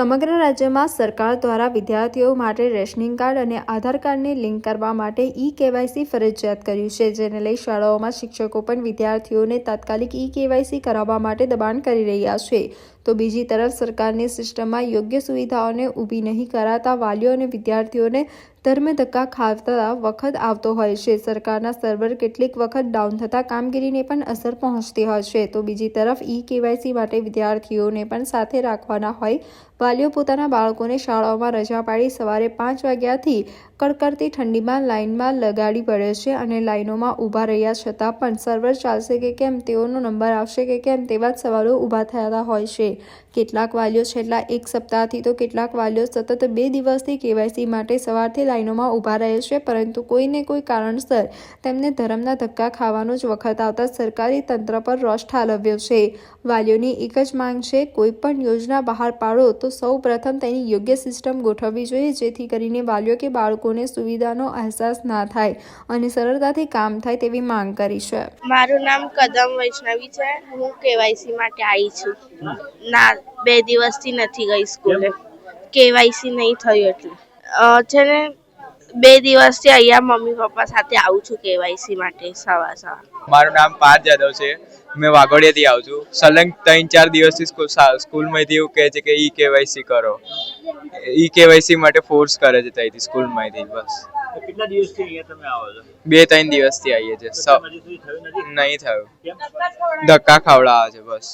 સમગ્ર રાજ્યમાં સરકાર દ્વારા વિદ્યાર્થીઓ માટે રેશનિંગ કાર્ડ અને આધાર કાર્ડને લિંક કરવા માટે ઈ-કેવાયસી ફરજિયાત કર્યું છે, જેને લઈ શાળાઓમાં શિક્ષકો પણ વિદ્યાર્થીઓને તાત્કાલિક ઈ-કેવાયસી કરાવવા માટે દબાણ કરી રહ્યા છે. તો બીજી તરફ સરકારની સિસ્ટમમાં યોગ્ય સુવિધાઓને ઊભી નહીં કરાતા વાલીઓ અને વિદ્યાર્થીઓને ધર્મે ધક્કા ખાતા વખત આવતો હોય છે. સરકારના સર્વર કેટલીક વખત ડાઉન થતાં કામગીરીને પણ અસર પહોંચતી હોય છે. તો બીજી તરફ ઈ-કેવાયસી માટે વિદ્યાર્થીઓને પણ સાથે રાખવાના હોય વાલીઓ પોતાના બાળકોને શાળાઓમાં રજા પાડી સવારે 5 વાગ્યાથી કડકડતી ઠંડીમાં લાઇનમાં લગાડી પડે છે અને લાઇનોમાં ઊભા રહ્યા છતાં પણ સર્વર ચાલશે કે કેમ, તેઓનો નંબર આવશે કે કેમ, તેવા જ સવાલો ઊભા થતા હોય છે. કેટલાક વાલીઓ છેલ્લા 1 સપ્તાહથી તો કેટલાક વાલીઓ સતત 2 દિવસથી કેવાયસી માટે સવારથી લાઇનોમાં ઊભા રહે છે, પરંતુ કોઈને કોઈ કારણસર તેમને ધરમના ધક્કા ખાવાનો જ વખત આવતા સરકારી તંત્ર પર રોષ ઠાલવ્યો છે. વાલીઓની એક જ માંગ છે, કોઈ પણ યોજના બહાર પાડો તો સૌ પ્રથમ તેની યોગ્ય સિસ્ટમ ગોઠવવી જોઈએ, જેથી કરીને વાલીઓ કે બાળકોને સુવિધાનો અહેસાસ ના થાય અને સરળતાથી કામ થાય તેવી માંગ કરી છે. મારું નામ કદમ વૈષ્ણવી છે. હું કેવાયસી માટે આવી છું. ના 2 દિવસથી નથી ગઈ સ્કૂલે. કેવાયસી નહીં થયું એટલે છે ને 2 દિવસથી અહીંયા મમ્મી પપ્પા સાથે આવું છું કેવાયસી માટે સવાર. મારું નામ પાર્થ જાદવ છે. મેં વાઘોડિયાથી આવું છું. સલંગ 3-4 દિવસથી સ્કૂલમાંથી એવું કહે છે કે ઈ કેવાયસી કરો. ઈ કેવાયસી માટે ફોર્સ કરે છે ત્યાંથી સ્કૂલમાંથી. બસ કેટલા દિવસથી અહીંયા તમે આવો છો? 2-3 દિવસથી આવીએ છીએ. નહીં થયું. ધક્કા ખવડાવે છે બસ.